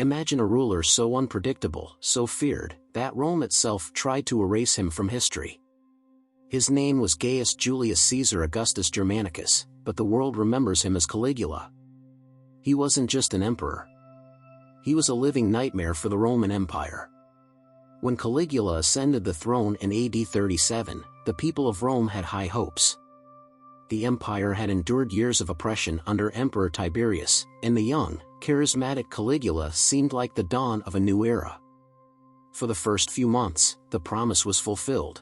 Imagine a ruler so unpredictable, so feared, that Rome itself tried to erase him from history. His name was Gaius Julius Caesar Augustus Germanicus, but the world remembers him as Caligula. He wasn't just an emperor. He was a living nightmare for the Roman Empire. When Caligula ascended the throne in AD 37, the people of Rome had high hopes. The empire had endured years of oppression under Emperor Tiberius, and the young, charismatic Caligula seemed like the dawn of a new era. For the first few months, the promise was fulfilled.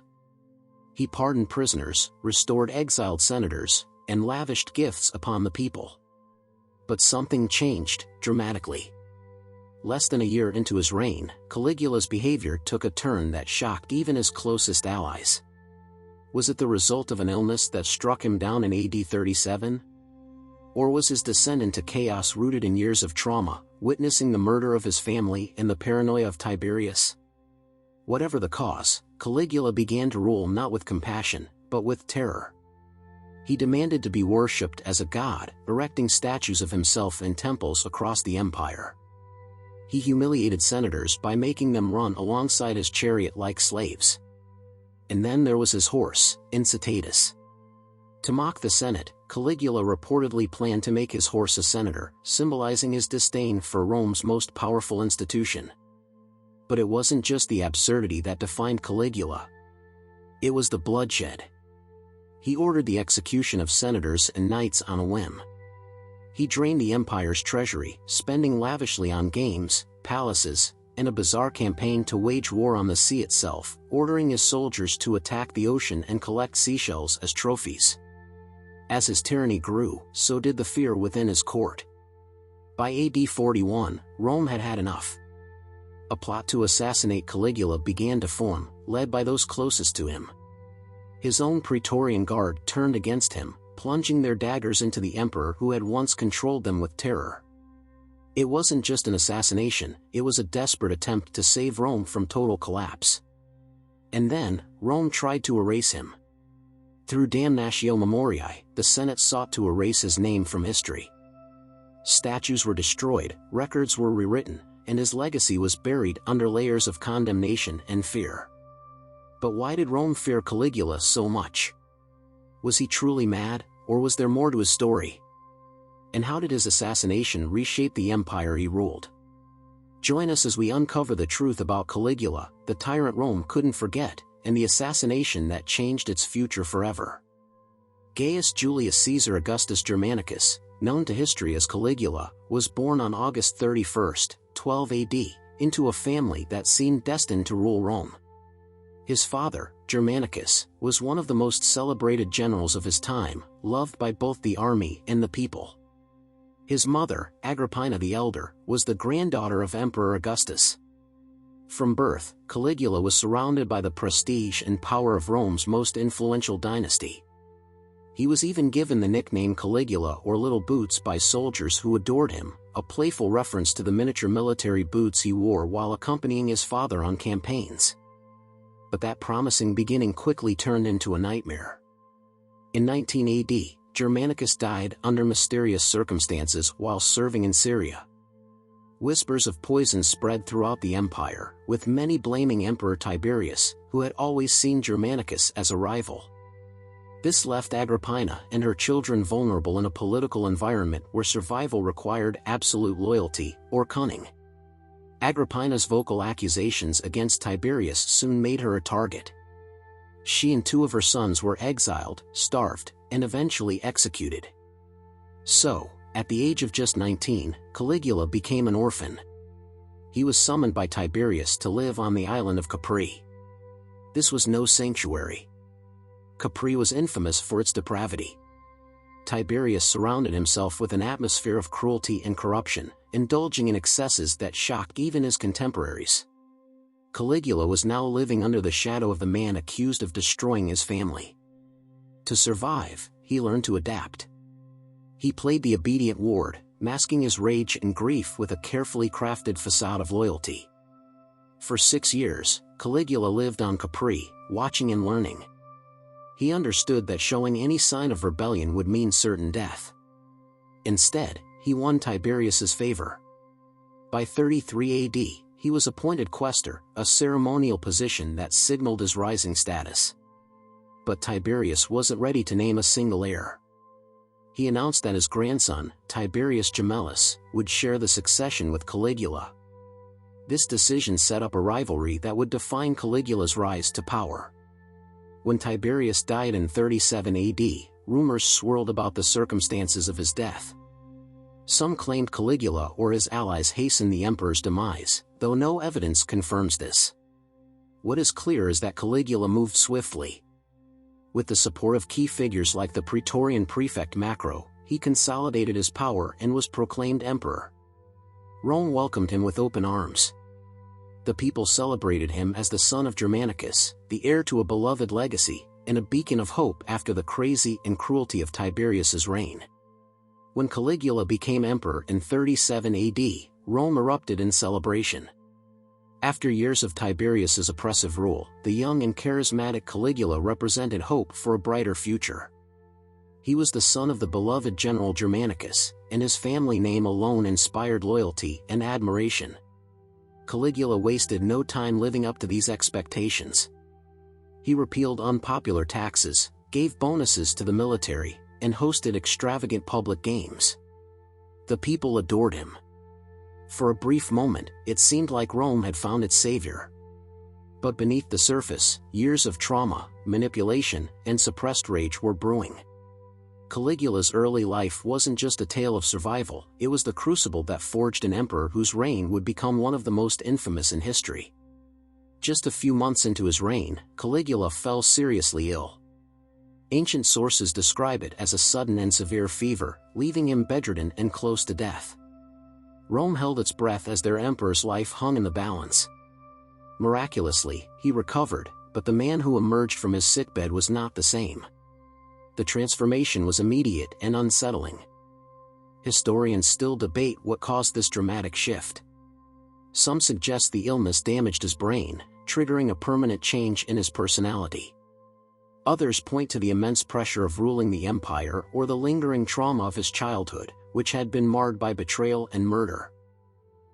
He pardoned prisoners, restored exiled senators, and lavished gifts upon the people. But something changed dramatically. Less than a year into his reign, Caligula's behavior took a turn that shocked even his closest allies. Was it the result of an illness that struck him down in AD 37? Or was his descent into chaos rooted in years of trauma, witnessing the murder of his family and the paranoia of Tiberius? Whatever the cause, Caligula began to rule not with compassion, but with terror. He demanded to be worshipped as a god, erecting statues of himself in temples across the empire. He humiliated senators by making them run alongside his chariot like slaves. And then there was his horse, Incitatus. To mock the Senate, Caligula reportedly planned to make his horse a senator, symbolizing his disdain for Rome's most powerful institution. But it wasn't just the absurdity that defined Caligula. It was the bloodshed. He ordered the execution of senators and knights on a whim. He drained the empire's treasury, spending lavishly on games, palaces, and a bizarre campaign to wage war on the sea itself, ordering his soldiers to attack the ocean and collect seashells as trophies. As his tyranny grew, so did the fear within his court. By AD 41, Rome had had enough. A plot to assassinate Caligula began to form, led by those closest to him. His own Praetorian Guard turned against him, plunging their daggers into the emperor who had once controlled them with terror. It wasn't just an assassination, it was a desperate attempt to save Rome from total collapse. And then, Rome tried to erase him. Through damnatio memoriae, the Senate sought to erase his name from history. Statues were destroyed, records were rewritten, and his legacy was buried under layers of condemnation and fear. But why did Rome fear Caligula so much? Was he truly mad, or was there more to his story? And how did his assassination reshape the empire he ruled? Join us as we uncover the truth about Caligula, the tyrant Rome couldn't forget, and the assassination that changed its future forever. Gaius Julius Caesar Augustus Germanicus, known to history as Caligula, was born on August 31, 12 AD, into a family that seemed destined to rule Rome. His father, Germanicus, was one of the most celebrated generals of his time, loved by both the army and the people. His mother, Agrippina the Elder, was the granddaughter of Emperor Augustus. From birth, Caligula was surrounded by the prestige and power of Rome's most influential dynasty. He was even given the nickname Caligula or Little Boots by soldiers who adored him, a playful reference to the miniature military boots he wore while accompanying his father on campaigns. But that promising beginning quickly turned into a nightmare. In 19 AD, Germanicus died under mysterious circumstances while serving in Syria. Whispers of poison spread throughout the empire, with many blaming Emperor Tiberius, who had always seen Germanicus as a rival. This left Agrippina and her children vulnerable in a political environment where survival required absolute loyalty or cunning. Agrippina's vocal accusations against Tiberius soon made her a target. She and two of her sons were exiled, starved, and eventually executed. So, at the age of just 19, Caligula became an orphan. He was summoned by Tiberius to live on the island of Capri. This was no sanctuary. Capri was infamous for its depravity. Tiberius surrounded himself with an atmosphere of cruelty and corruption, indulging in excesses that shocked even his contemporaries. Caligula was now living under the shadow of the man accused of destroying his family. To survive, he learned to adapt. He played the obedient ward, masking his rage and grief with a carefully crafted facade of loyalty. For 6 years, Caligula lived on Capri, watching and learning. He understood that showing any sign of rebellion would mean certain death. Instead, he won Tiberius's favor. By 33 AD, he was appointed quaestor, a ceremonial position that signaled his rising status. But Tiberius wasn't ready to name a single heir. He announced that his grandson, Tiberius Gemellus, would share the succession with Caligula. This decision set up a rivalry that would define Caligula's rise to power. When Tiberius died in 37 AD, rumors swirled about the circumstances of his death. Some claimed Caligula or his allies hastened the emperor's demise, though no evidence confirms this. What is clear is that Caligula moved swiftly. With the support of key figures like the Praetorian prefect Macro, he consolidated his power and was proclaimed emperor. Rome welcomed him with open arms. The people celebrated him as the son of Germanicus, the heir to a beloved legacy, and a beacon of hope after the crazy and cruelty of Tiberius's reign. When Caligula became emperor in 37 AD, Rome erupted in celebration. After years of Tiberius's oppressive rule, the young and charismatic Caligula represented hope for a brighter future. He was the son of the beloved general Germanicus, and his family name alone inspired loyalty and admiration. Caligula wasted no time living up to these expectations. He repealed unpopular taxes, gave bonuses to the military, and hosted extravagant public games. The people adored him. For a brief moment, it seemed like Rome had found its savior. But beneath the surface, years of trauma, manipulation, and suppressed rage were brewing. Caligula's early life wasn't just a tale of survival, it was the crucible that forged an emperor whose reign would become one of the most infamous in history. Just a few months into his reign, Caligula fell seriously ill. Ancient sources describe it as a sudden and severe fever, leaving him bedridden and close to death. Rome held its breath as their emperor's life hung in the balance. Miraculously, he recovered, but the man who emerged from his sickbed was not the same. The transformation was immediate and unsettling. Historians still debate what caused this dramatic shift. Some suggest the illness damaged his brain, triggering a permanent change in his personality. Others point to the immense pressure of ruling the empire or the lingering trauma of his childhood, which had been marred by betrayal and murder.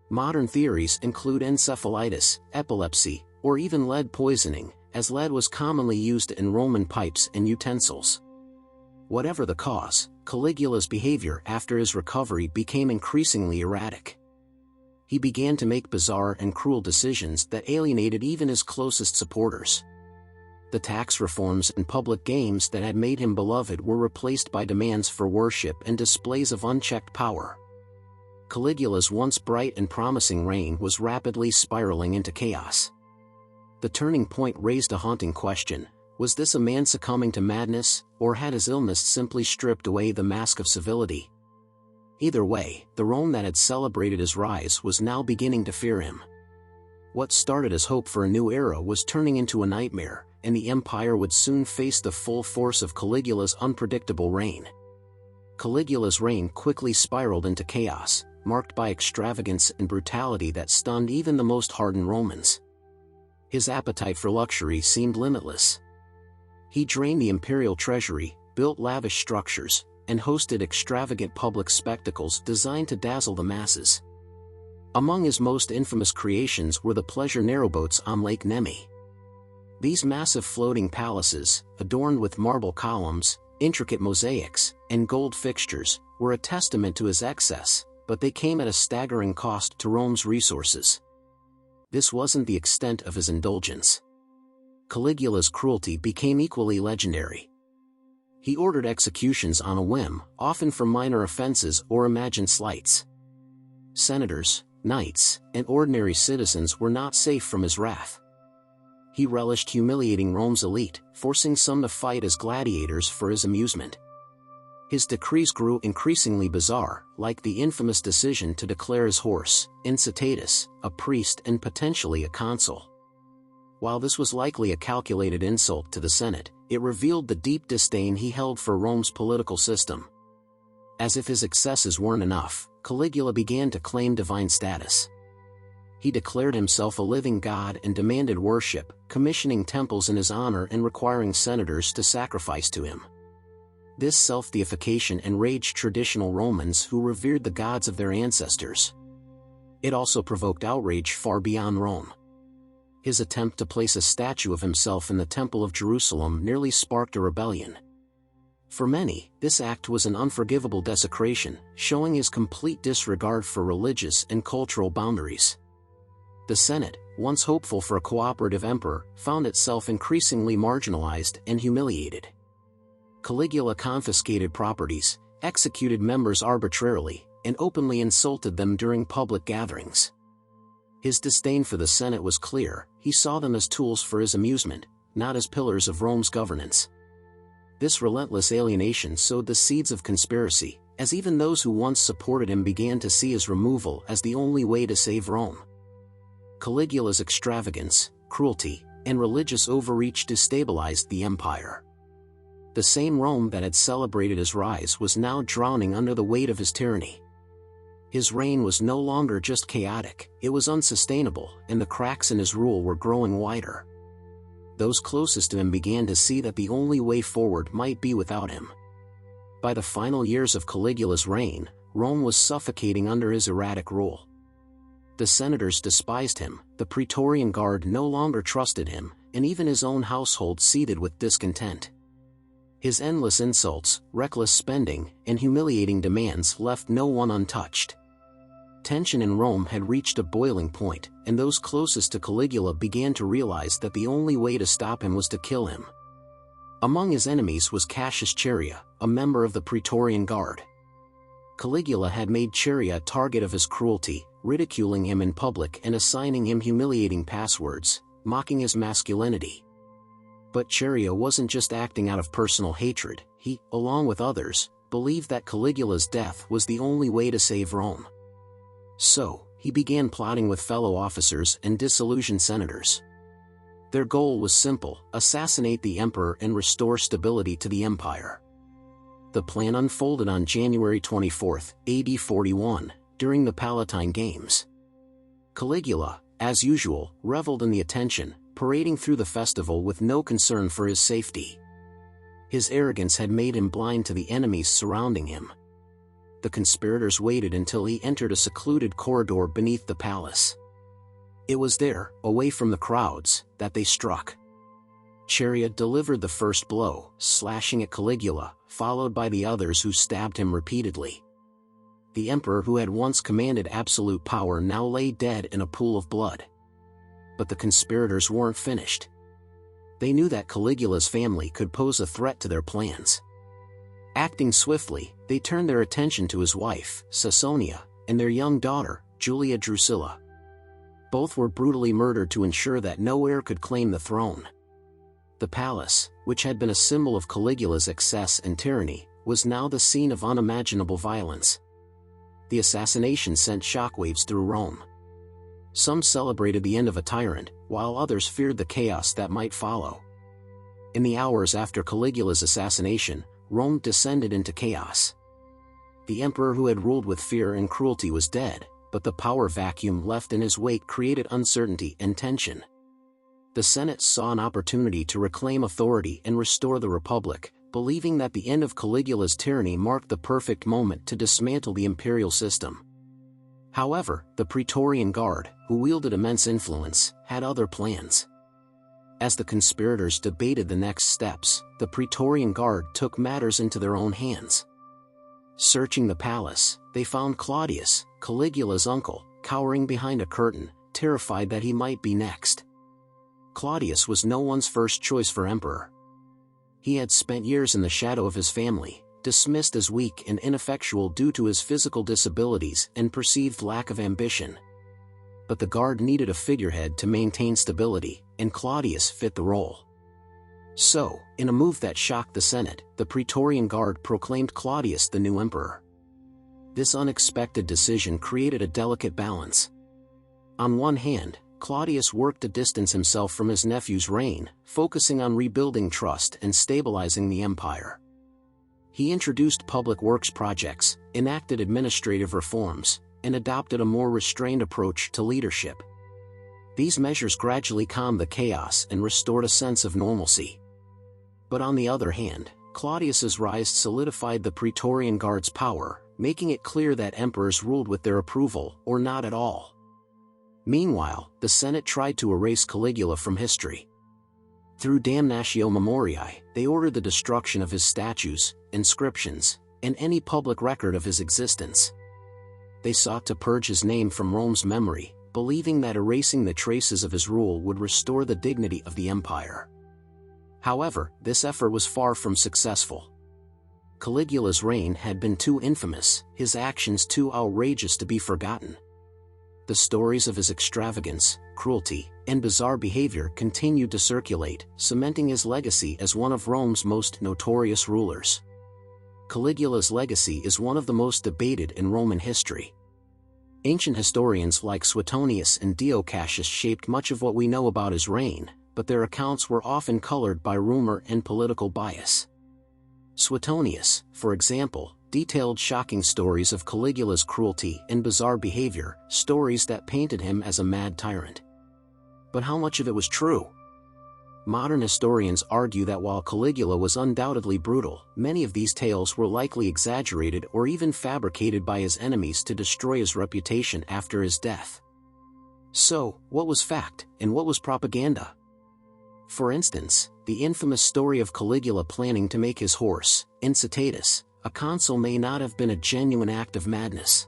Modern theories include encephalitis, epilepsy, or even lead poisoning, as lead was commonly used in Roman pipes and utensils. Whatever the cause, Caligula's behavior after his recovery became increasingly erratic. He began to make bizarre and cruel decisions that alienated even his closest supporters. The tax reforms and public games that had made him beloved were replaced by demands for worship and displays of unchecked power. Caligula's once bright and promising reign was rapidly spiraling into chaos. The turning point raised a haunting question: was this a man succumbing to madness, or had his illness simply stripped away the mask of civility? Either way, the Rome that had celebrated his rise was now beginning to fear him. What started as hope for a new era was turning into a nightmare, and the empire would soon face the full force of Caligula's unpredictable reign. Caligula's reign quickly spiraled into chaos, marked by extravagance and brutality that stunned even the most hardened Romans. His appetite for luxury seemed limitless. He drained the imperial treasury, built lavish structures, and hosted extravagant public spectacles designed to dazzle the masses. Among his most infamous creations were the pleasure narrowboats on Lake Nemi. These massive floating palaces, adorned with marble columns, intricate mosaics, and gold fixtures, were a testament to his excess, but they came at a staggering cost to Rome's resources. This wasn't the extent of his indulgence. Caligula's cruelty became equally legendary. He ordered executions on a whim, often for minor offenses or imagined slights. Senators, knights, and ordinary citizens were not safe from his wrath. He relished humiliating Rome's elite, forcing some to fight as gladiators for his amusement. His decrees grew increasingly bizarre, like the infamous decision to declare his horse, Incitatus, a priest and potentially a consul. While this was likely a calculated insult to the Senate, it revealed the deep disdain he held for Rome's political system. As if his excesses weren't enough, Caligula began to claim divine status. He declared himself a living god and demanded worship, commissioning temples in his honor and requiring senators to sacrifice to him. This self-deification enraged traditional Romans who revered the gods of their ancestors. It also provoked outrage far beyond Rome. His attempt to place a statue of himself in the Temple of Jerusalem nearly sparked a rebellion. For many, this act was an unforgivable desecration, showing his complete disregard for religious and cultural boundaries. The Senate, once hopeful for a cooperative emperor, found itself increasingly marginalized and humiliated. Caligula confiscated properties, executed members arbitrarily, and openly insulted them during public gatherings. His disdain for the Senate was clear. He saw them as tools for his amusement, not as pillars of Rome's governance. This relentless alienation sowed the seeds of conspiracy, as even those who once supported him began to see his removal as the only way to save Rome. Caligula's extravagance, cruelty, and religious overreach destabilized the empire. The same Rome that had celebrated his rise was now drowning under the weight of his tyranny. His reign was no longer just chaotic, it was unsustainable, and the cracks in his rule were growing wider. Those closest to him began to see that the only way forward might be without him. By the final years of Caligula's reign, Rome was suffocating under his erratic rule. The senators despised him, the Praetorian Guard no longer trusted him, and even his own household seethed with discontent. His endless insults, reckless spending, and humiliating demands left no one untouched. Tension in Rome had reached a boiling point, and those closest to Caligula began to realize that the only way to stop him was to kill him. Among his enemies was Cassius Chaerea, a member of the Praetorian Guard. Caligula had made Chaerea a target of his cruelty, ridiculing him in public and assigning him humiliating passwords, mocking his masculinity. But Chaerea wasn't just acting out of personal hatred. He, along with others, believed that Caligula's death was the only way to save Rome. So, he began plotting with fellow officers and disillusioned senators. Their goal was simple: assassinate the emperor and restore stability to the empire. The plan unfolded on January 24, AD 41, during the Palatine Games. Caligula, as usual, reveled in the attention, parading through the festival with no concern for his safety. His arrogance had made him blind to the enemies surrounding him. The conspirators waited until he entered a secluded corridor beneath the palace. It was there, away from the crowds, that they struck. Chaerea delivered the first blow, slashing at Caligula, followed by the others who stabbed him repeatedly. The emperor who had once commanded absolute power now lay dead in a pool of blood. But the conspirators weren't finished. They knew that Caligula's family could pose a threat to their plans. Acting swiftly, they turned their attention to his wife, Caesonia, and their young daughter, Julia Drusilla. Both were brutally murdered to ensure that no heir could claim the throne. The palace, which had been a symbol of Caligula's excess and tyranny, was now the scene of unimaginable violence. The assassination sent shockwaves through Rome. Some celebrated the end of a tyrant, while others feared the chaos that might follow. In the hours after Caligula's assassination, Rome descended into chaos. The emperor who had ruled with fear and cruelty was dead, but the power vacuum left in his wake created uncertainty and tension. The Senate saw an opportunity to reclaim authority and restore the Republic, believing that the end of Caligula's tyranny marked the perfect moment to dismantle the imperial system. However, the Praetorian Guard, who wielded immense influence, had other plans. As the conspirators debated the next steps, the Praetorian Guard took matters into their own hands. Searching the palace, they found Claudius, Caligula's uncle, cowering behind a curtain, terrified that he might be next. Claudius was no one's first choice for emperor. He had spent years in the shadow of his family, dismissed as weak and ineffectual due to his physical disabilities and perceived lack of ambition. But the Guard needed a figurehead to maintain stability, and Claudius fit the role. So, in a move that shocked the Senate, the Praetorian Guard proclaimed Claudius the new emperor. This unexpected decision created a delicate balance. On one hand, Claudius worked to distance himself from his nephew's reign, focusing on rebuilding trust and stabilizing the empire. He introduced public works projects, enacted administrative reforms, and adopted a more restrained approach to leadership. These measures gradually calmed the chaos and restored a sense of normalcy. But on the other hand, Claudius's rise solidified the Praetorian Guard's power, making it clear that emperors ruled with their approval or not at all. Meanwhile, the Senate tried to erase Caligula from history. Through damnatio memoriae, they ordered the destruction of his statues, inscriptions, and any public record of his existence. They sought to purge his name from Rome's memory, believing that erasing the traces of his rule would restore the dignity of the empire. However, this effort was far from successful. Caligula's reign had been too infamous, his actions too outrageous to be forgotten. The stories of his extravagance, cruelty, and bizarre behavior continued to circulate, cementing his legacy as one of Rome's most notorious rulers. Caligula's legacy is one of the most debated in Roman history. Ancient historians like Suetonius and Dio Cassius shaped much of what we know about his reign, but their accounts were often colored by rumor and political bias. Suetonius, for example, detailed shocking stories of Caligula's cruelty and bizarre behavior, stories that painted him as a mad tyrant. But how much of it was true? Modern historians argue that while Caligula was undoubtedly brutal, many of these tales were likely exaggerated or even fabricated by his enemies to destroy his reputation after his death. So, what was fact, and what was propaganda? For instance, the infamous story of Caligula planning to make his horse, Incitatus, a consul may not have been a genuine act of madness.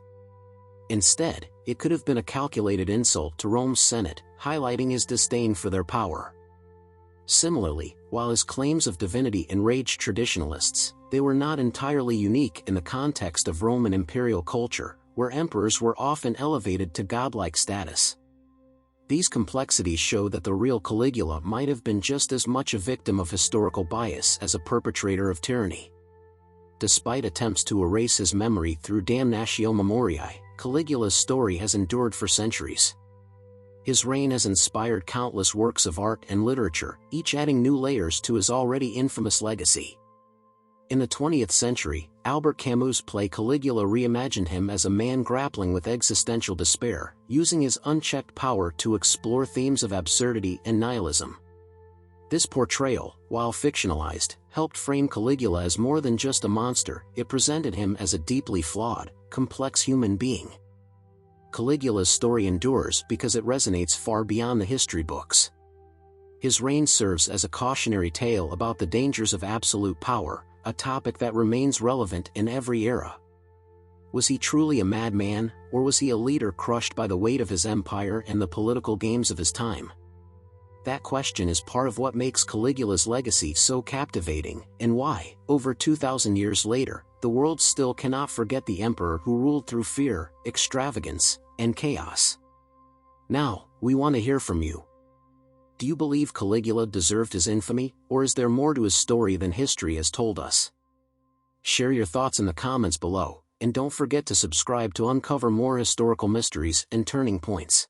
Instead, it could have been a calculated insult to Rome's Senate, highlighting his disdain for their power. Similarly, while his claims of divinity enraged traditionalists, they were not entirely unique in the context of Roman imperial culture, where emperors were often elevated to godlike status. These complexities show that the real Caligula might have been just as much a victim of historical bias as a perpetrator of tyranny. Despite attempts to erase his memory through damnatio memoriae, Caligula's story has endured for centuries. His reign has inspired countless works of art and literature, each adding new layers to his already infamous legacy. In the 20th century, Albert Camus' play Caligula reimagined him as a man grappling with existential despair, using his unchecked power to explore themes of absurdity and nihilism. This portrayal, while fictionalized, helped frame Caligula as more than just a monster. It presented him as a deeply flawed, complex human being. Caligula's story endures because it resonates far beyond the history books. His reign serves as a cautionary tale about the dangers of absolute power, a topic that remains relevant in every era. Was he truly a madman, or was he a leader crushed by the weight of his empire and the political games of his time? That question is part of what makes Caligula's legacy so captivating, and why, over 2,000 years later, the world still cannot forget the emperor who ruled through fear, extravagance, and chaos. Now, we want to hear from you. Do you believe Caligula deserved his infamy, or is there more to his story than history has told us? Share your thoughts in the comments below, and don't forget to subscribe to uncover more historical mysteries and turning points.